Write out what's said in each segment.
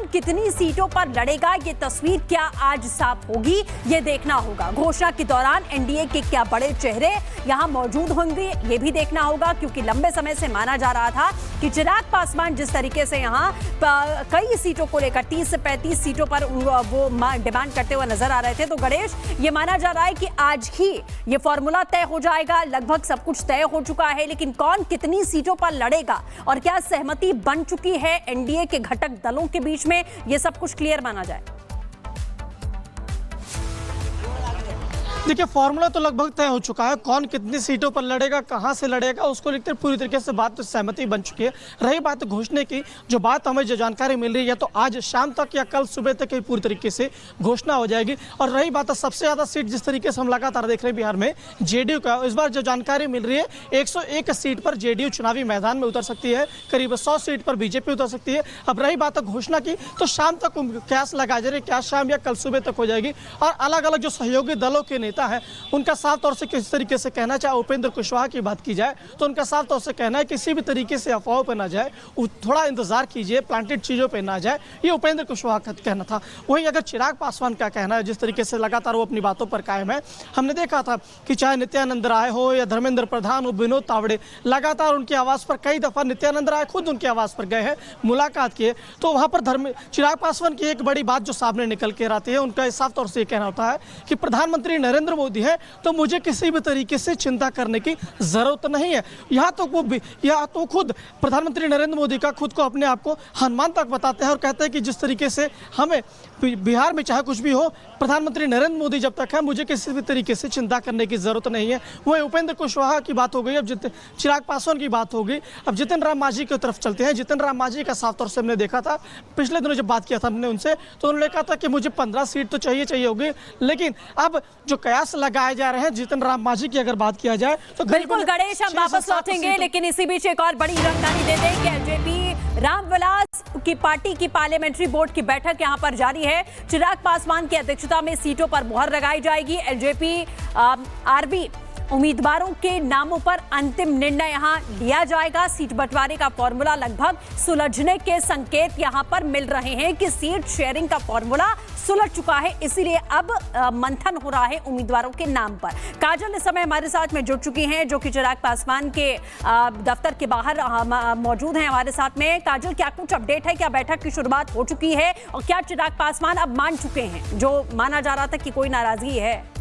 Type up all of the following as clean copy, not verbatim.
कितनी सीटों पर लड़ेगा, ये तस्वीर क्या आज साफ होगी, ये देखना होगा। घोषणा के दौरान एनडीए के क्या बड़े चेहरे यहां मौजूद होंगे, ये भी देखना होगा, क्योंकि लंबे समय से माना जा रहा था कि चिराग पासवान जिस तरीके से यहां कई सीटों को लेकर 30 से 35 सीटों पर वो डिमांड करते हुए नजर आ रहे थे, तो गणेश, ये माना जा रहा है कि आज ही ये फॉर्मूला तय हो जाएगा। लगभग सब कुछ तय हो चुका है, लेकिन कौन कितनी सीटों पर लड़ेगा और क्या सहमति बन चुकी है एनडीए के घटक दलों के बीच में, ये सब कुछ क्लियर माना जाए। देखिए, फॉर्मूला तो लगभग तय हो चुका है। कौन कितनी सीटों पर लड़ेगा, कहां से लड़ेगा, उसको लेकर पूरी तरीके से बात तो सहमति बन चुकी है। रही बात घोषणा की, जो बात हमें जो जानकारी मिल रही है तो आज शाम तक या कल सुबह तक ही पूरी तरीके से घोषणा हो जाएगी। और रही बात सबसे ज्यादा सीट जिस तरीके से हम लगातार देख रहे हैं बिहार में जेडीयू का, इस बार जो जानकारी मिल रही है 101 सीट पर जेडीयू चुनावी मैदान में उतर सकती है, करीब 100 सीट पर बीजेपी उतर सकती है। अब रही बात घोषणा की, तो शाम तक कयास लगा जा रही है, क्या शाम या कल सुबह तक हो जाएगी। और अलग अलग जो सहयोगी दलों के नेता है उनका साफ तौर से किस तरीके से कहना, चाहे उपेंद्र कुशवाहा की बात की जाए तो उनका साफ तौर से कहना है किसी भी तरीके से अफवाहों पर ना जाए, थोड़ा इंतजार कीजिए, प्लांटेड चीजों पर ना जाए, ये उपेंद्र कुशवाहा का कहना था। वहीं अगर चिराग पासवान का कहना है, जिस तरीके से लगातार वो अपनी बातों पर कायम है, हमने देखा था कि चाहे नित्यानंद राय हो या धर्मेंद्र प्रधान हो, विनोद तावड़े, लगातार उनके आवास पर कई दफा नित्यानंद राय खुद उनके आवास पर गए हैं, मुलाकात किए, तो वहां पर चिराग पासवान की एक बड़ी बात जो सामने निकल कर आती है, उनका साफ तौर से कहना होता है कि प्रधानमंत्री नरेंद्र मोदी है तो मुझे किसी भी तरीके से चिंता करने की जरूरत नहीं है। यहाँ तो खुद प्रधानमंत्री नरेंद्र मोदी का खुद को अपने आप को हनुमान तक बताते हैं और कहते हैं कि जिस तरीके से हमें बिहार में चाहे कुछ भी हो, प्रधानमंत्री नरेंद्र मोदी जब तक है, मुझे किसी भी तरीके से चिंता करने की जरूरत नहीं है। वही उपेंद्र कुशवाहा की बात हो गई, अब चिराग पासवान की बात हो गई। अब जितिन राम मांझी की तरफ चलते हैं। जितिन राम मांझी का साफ तौर से हमने देखा था, पिछले दिनों जब बात किया था हमने उनसे, तो उन्होंने कहा था कि मुझे 15 सीट तो चाहिए होगी, लेकिन अब जो कयास लगाए जा रहे हैं जितिन राम मांझी की अगर बात किया जाए तो बिल्कुल गणेश, हम वापस लौटेंगे, लेकिन इसी बीच एक और बड़ी जानकारी दे दें कि एलजेपी रामविलास की पार्टी की पार्लियामेंट्री बोर्ड की बैठक यहां पर जारी है। चिराग पासवान की अध्यक्षता में सीटों पर मुहर लगाई जाएगी। एलजेपी आरबी उम्मीदवारों के नामों पर अंतिम निर्णय यहां लिया जाएगा। सीट बंटवारे का फॉर्मूला लगभग सुलझने के संकेत यहां पर मिल रहे हैं कि सीट शेयरिंग का फॉर्मूला सुलझ चुका है, इसीलिए अब मंथन हो रहा है उम्मीदवारों के नाम पर। काजल इस समय हमारे साथ में जुड़ चुकी हैं, जो कि चिराग पासवान के दफ्तर के बाहर मौजूद हैं हमारे साथ में। काजल, क्या कुछ अपडेट है, क्या बैठक की शुरुआत हो चुकी है और क्या चिराग पासवान अब मान चुके हैं, जो माना जा रहा था कि कोई नाराजगी है?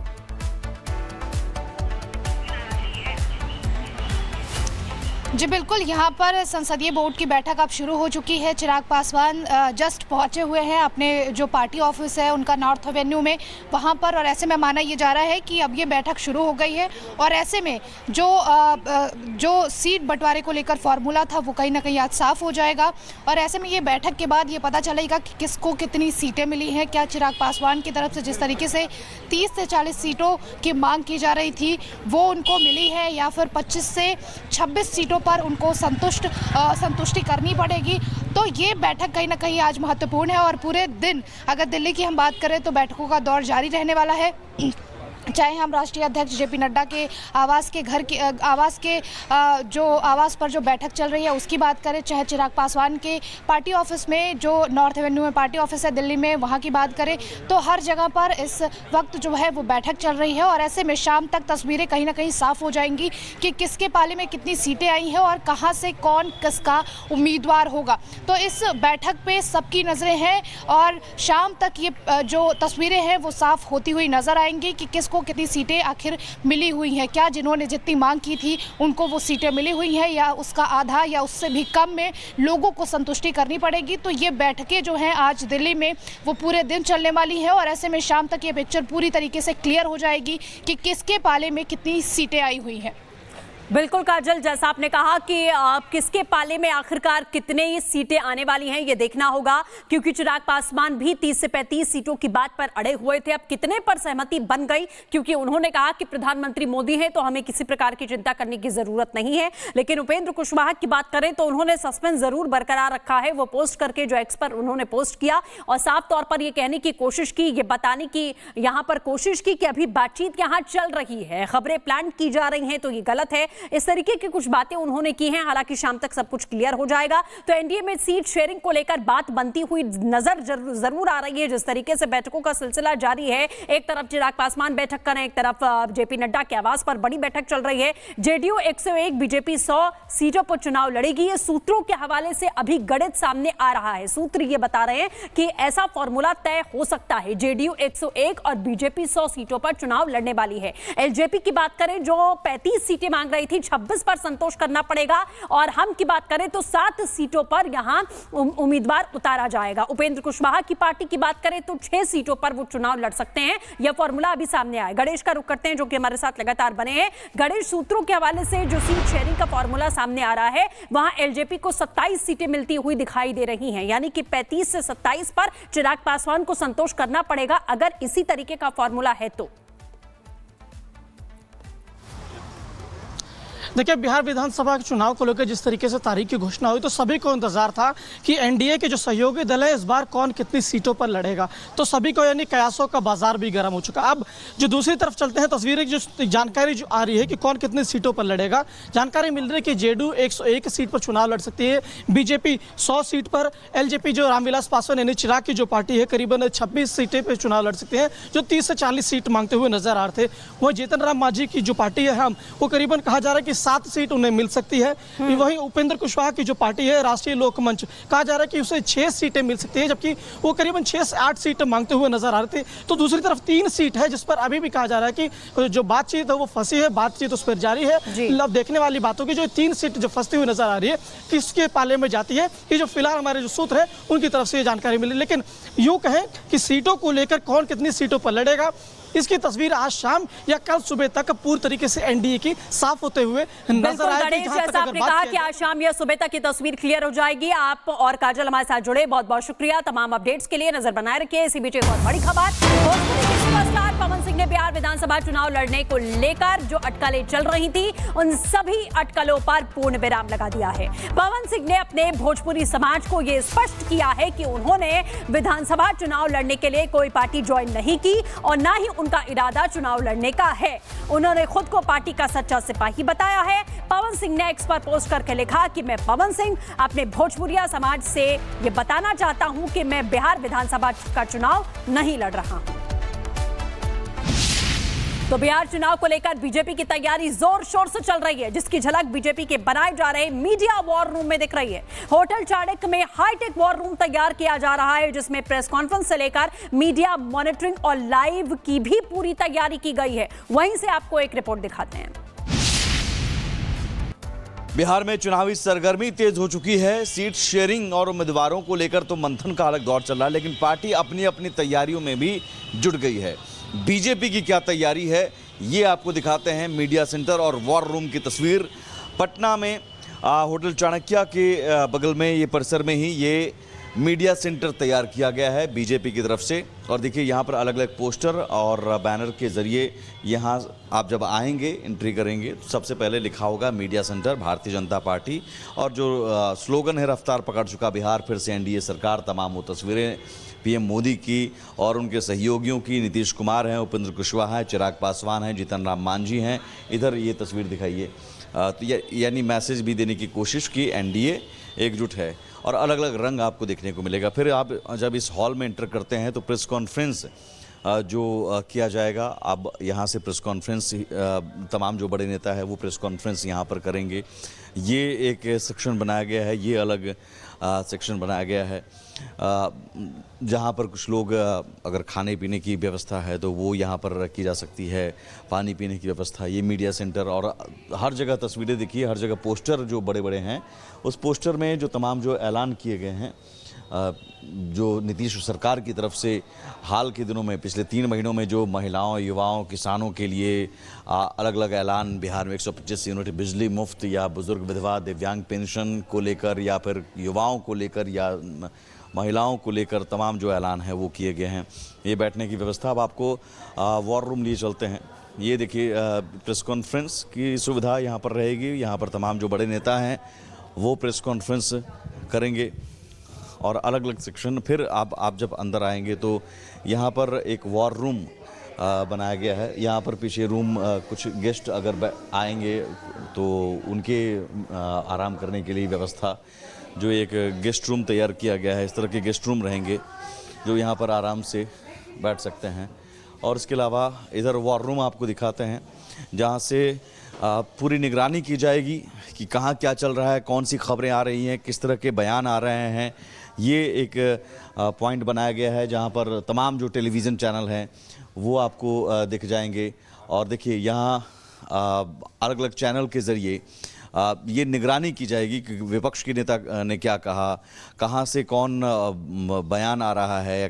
जी बिल्कुल, यहाँ पर संसदीय बोर्ड की बैठक अब शुरू हो चुकी है। चिराग पासवान जस्ट पहुँचे हुए हैं अपने जो पार्टी ऑफिस है उनका नॉर्थ एवेन्यू में, वहाँ पर, और ऐसे में माना ये जा रहा है कि अब ये बैठक शुरू हो गई है और ऐसे में जो सीट बंटवारे को लेकर फॉर्मूला था वो कहीं ना कहीं आज साफ हो जाएगा। और ऐसे में ये बैठक के बाद ये पता चलेगा कि किसको कितनी सीटें मिली हैं। क्या चिराग पासवान की तरफ से जिस तरीके से 30 से 40 सीटों की मांग की जा रही थी वो उनको मिली है, या फिर 25 से 26 सीटों पर उनको संतुष्टि करनी पड़ेगी। तो ये बैठक कहीं ना कहीं आज महत्वपूर्ण है और पूरे दिन अगर दिल्ली की हम बात करें तो बैठकों का दौर जारी रहने वाला है। चाहे हम राष्ट्रीय अध्यक्ष जेपी नड्डा के आवास पर जो बैठक चल रही है उसकी बात करें, चाहे चिराग पासवान के पार्टी ऑफिस में जो नॉर्थ एवेन्यू में पार्टी ऑफिस है दिल्ली में वहाँ की बात करें, तो हर जगह पर इस वक्त जो है वो बैठक चल रही है। और ऐसे में शाम तक तस्वीरें कहीं ना कहीं साफ हो जाएंगी कि किसके पाले में कितनी सीटें आई हैं और कहाँ से कौन किसका उम्मीदवार होगा। तो इस बैठक पे सबकी नज़रें हैं और शाम तक ये जो तस्वीरें हैं वो साफ होती हुई नजर आएंगी कि किसको कितनी सीटें आखिर मिली हुई हैं। क्या जिन्होंने जितनी मांग की थी उनको वो सीटें मिली हुई हैं या उसका आधा या उससे भी कम में लोगों को संतुष्टि करनी पड़ेगी। तो ये बैठकें जो हैं आज दिल्ली में वो पूरे दिन चलने वाली हैं और ऐसे में शाम तक ये पिक्चर पूरी तरीके से क्लियर हो जाएगी कि किसके पाले में कितनी सीटें आई हुई हैं। बिल्कुल काजल, जैसा आपने कहा कि किसके पाले में आखिरकार कितने ही सीटें आने वाली हैं ये देखना होगा, क्योंकि चिराग पासवान भी 30 से 35 सीटों की बात पर अड़े हुए थे। अब कितने पर सहमति बन गई, क्योंकि उन्होंने कहा कि प्रधानमंत्री मोदी है तो हमें किसी प्रकार की चिंता करने की जरूरत नहीं है। लेकिन उपेंद्र कुशवाहा की बात करें तो उन्होंने सस्पेंस जरूर बरकरार रखा है। वो पोस्ट करके जो एक्स पर उन्होंने पोस्ट किया और साफ तौर पर यह कहने की कोशिश की, ये बताने की यहाँ पर कोशिश की कि अभी बातचीत यहाँ चल रही है, खबरें प्लान की जा रही हैं, तो ये गलत है। इस तरीके की कुछ बातें उन्होंने की हैं। हालांकि शाम तक सब कुछ क्लियर हो जाएगा। तो एनडीए में सीट शेयरिंग को लेकर बात बनती हुई नजर जरूर आ रही है। जिस तरीके से बैठकों का सिलसिला जारी है, एक तरफ चिराग पासवान बैठक कर रहे हैं, एक तरफ जेपी नड्डा के आवास पर बड़ी बैठक चल रही है। जेडीयू 101, बीजेपी 100 सीटों पर चुनाव लड़ेगी। ये सूत्रों के हवाले से अभी गणित सामने आ रहा है। सूत्र ये बता रहे हैं कि ऐसा फॉर्मूला तय हो सकता है। जेडीयू 101 और बीजेपी 100 सीटों पर चुनाव लड़ने वाली है। एलजेपी की बात करें जो 35 सीटें मांग रही थी, 26 पर संतोष करना पड़ेगा। और हम की बात करें तो 7 सीटों पर यहां उम्मीदवार उतारा जाएगा। उपेंद्र कुशवाहा की पार्टी की बात करें तो 6 सीटों पर वो चुनाव लड़ सकते हैं। यह फॉर्मूला अभी सामने आया। गणेश का रुख करते हैं जो कि हमारे साथ लगातार बने हैं। गणेश, सूत्रों के हवाले से जो सीट शेयरिंग का फॉर्मूला सामने आ रहा है, वहां एलजेपी को 27 सीटें मिलती हुई दिखाई दे रही हैं। यानी कि 35 से 27 पर चिराग पासवान को संतोष करना पड़ेगा अगर इसी तरीके का फॉर्मूला है तो। देखिए, बिहार विधानसभा के चुनाव को लेकर जिस तरीके से तारीख की घोषणा हुई तो सभी को इंतजार था कि एनडीए के जो सहयोगी दल है इस बार कौन कितनी सीटों पर लड़ेगा। तो सभी को यानी कयासों का बाजार भी गर्म हो चुका। अब जो दूसरी तरफ चलते हैं, तस्वीरें जो जानकारी जो आ रही है कि कौन कितनी सीटों पर लड़ेगा। जानकारी मिल रही है कि जेडीयू 101 सीट पर चुनाव लड़ सकती है, बीजेपी 100 सीट पर, एलजेपी जो रामविलास पासवान यानी चिराग की जो पार्टी है करीबन 26 सीटें पर चुनाव लड़ सकते हैं, जो 30 से 40 सीट मांगते हुए नजर आ रहे थे। वहीं जीतन राम मांझी की जो पार्टी है हम वो करीबन कहा जा रहा है कि 7 सीट उन्हें मिल सकती है। वहीं उपेंद्र कुशवाहा की जो पार्टी है राष्ट्रीय लोकमंच, कहा जा रहा है कि उसे 6 सीटें मिल सकती है, जबकि वो करीबन 6 से 8 सीटें मांगते हुए नजर आ रहे थे। तो दूसरी तरफ 3 सीट है जिस पर अभी भी कहा जा रहा है कि जो बातचीत है वो फंसी है, बातचीत उस पर जारी है। अब देखने वाली बातों की जो 3 सीट जो फंसती हुई नजर आ रही है किसके पाले में जाती है, ये जो फिलहाल हमारे जो सूत्र है उनकी तरफ से ये जानकारी मिली। लेकिन यूं कहें कि सीटों को लेकर कौन कितनी सीटों पर लड़ेगा, इसकी तस्वीर आज शाम या कल सुबह तक पूरी तरीके से एनडीए की साफ होते हुए नजर आएगी। जैसा आपने कहा कि आज शाम या सुबह तक की तस्वीर क्लियर हो जाएगी। आप और काजल हमारे साथ जुड़े, बहुत बहुत शुक्रिया। तमाम अपडेट्स के लिए नजर बनाए रखिए। इसी बीच एक बहुत बड़ी खबर, भोजपुरी के सुपरस्टार पवन सिंह ने बिहार विधानसभा चुनाव लड़ने को लेकर जो अटकलें चल रही थी उन सभी अटकलों पर पूर्ण विराम लगा दिया है। पवन सिंह ने अपने भोजपुरी समाज को यह स्पष्ट किया है कि उन्होंने विधानसभा चुनाव लड़ने के लिए कोई पार्टी ज्वाइन नहीं की और ना ही उनका इरादा चुनाव लड़ने का है। उन्होंने खुद को पार्टी का सच्चा सिपाही बताया है। पवन सिंह ने एक्स पर पोस्ट करके लिखा कि मैं पवन सिंह अपने भोजपुरिया समाज से ये बताना चाहता हूं कि मैं बिहार विधानसभा का चुनाव नहीं लड़ रहा हूं। तो बिहार चुनाव को लेकर बीजेपी की तैयारी जोर शोर से चल रही है, जिसकी झलक बीजेपी के बनाए जा रहे मीडिया वॉर रूम में दिख रही है। होटल चाणक्य में हाईटेक वॉर रूम तैयार किया जा रहा है, जिसमें प्रेस कॉन्फ्रेंस से लेकर मीडिया मॉनिटरिंग और लाइव की भी पूरी तैयारी की गई है। वहीं से आपको एक रिपोर्ट दिखाते हैं। बिहार में चुनावी सरगर्मी तेज हो चुकी है। सीट शेयरिंग और उम्मीदवारों को लेकर तो मंथन का अलग दौर चल रहा है, लेकिन पार्टी अपनी अपनी तैयारियों में भी जुट गई है। बीजेपी की क्या तैयारी है ये आपको दिखाते हैं मीडिया सेंटर और वॉर रूम की तस्वीर। पटना में होटल चाणक्य के बगल में ये परिसर में ही ये मीडिया सेंटर तैयार किया गया है बीजेपी की तरफ से। और देखिए यहाँ पर अलग अलग पोस्टर और बैनर के ज़रिए यहाँ आप जब आएंगे एंट्री करेंगे तो सबसे पहले लिखा होगा media centre Bharatiya Janata party, और जो स्लोगन है रफ्तार पकड़ चुका बिहार फिर से एनडीए सरकार। तमाम वो तस्वीरें पीएम मोदी की और उनके सहयोगियों की, नीतीश कुमार हैं, उपेंद्र कुशवाहा हैं, चिराग पासवान हैं, जीतन राम मांझी हैं। इधर ये तस्वीर दिखाइए, तो यानी मैसेज भी देने की कोशिश की एनडीए एकजुट है। और अलग अलग रंग आपको देखने को मिलेगा। फिर आप जब इस हॉल में एंटर करते हैं तो प्रेस कॉन्फ्रेंस जो किया जाएगा। अब यहाँ से प्रेस कॉन्फ्रेंस तमाम जो बड़े नेता है वो प्रेस कॉन्फ्रेंस यहाँ पर करेंगे। ये एक सेक्शन बनाया गया है, ये अलग सेक्शन बनाया गया है जहाँ पर कुछ लोग अगर खाने पीने की व्यवस्था है तो वो यहाँ पर की जा सकती है, पानी पीने की व्यवस्था। ये मीडिया सेंटर और हर जगह तस्वीरें देखिए, हर जगह पोस्टर जो बड़े बड़े हैं, उस पोस्टर में जो तमाम जो ऐलान किए गए हैं जो नीतीश सरकार की तरफ से हाल के दिनों में पिछले 3 महीनों में जो महिलाओं, युवाओं, किसानों के लिए अलग अलग ऐलान, बिहार में 125 यूनिट बिजली मुफ्त या बुजुर्ग विधवा दिव्यांग पेंशन को लेकर या फिर युवाओं को लेकर या महिलाओं को लेकर तमाम जो ऐलान है वो किए गए हैं। ये बैठने की व्यवस्था। अब आपको वॉर रूम लिए चलते हैं। ये देखिए प्रेस कॉन्फ्रेंस की सुविधा यहाँ पर रहेगी। यहाँ पर तमाम जो बड़े नेता हैं वो प्रेस कॉन्फ्रेंस करेंगे और अलग अलग सेक्शन। फिर आप जब अंदर आएंगे तो यहाँ पर एक वॉर रूम बनाया गया है। यहाँ पर पीछे रूम कुछ गेस्ट अगर आएंगे तो उनके आराम करने के लिए व्यवस्था, जो एक गेस्ट रूम तैयार किया गया है, इस तरह के गेस्ट रूम रहेंगे जो यहाँ पर आराम से बैठ सकते हैं। और इसके अलावा इधर वॉर रूम आपको दिखाते हैं, जहाँ से पूरी निगरानी की जाएगी कि कहाँ क्या चल रहा है, कौन सी खबरें आ रही हैं, किस तरह के बयान आ रहे हैं। ये एक पॉइंट बनाया गया है जहाँ पर तमाम जो टेलीविज़न चैनल हैं वो आपको दिख जाएंगे। और देखिए यहाँ अलग अलग चैनल के ज़रिए ये निगरानी की जाएगी कि विपक्ष के नेता ने क्या कहा, कहाँ से कौन बयान आ रहा है,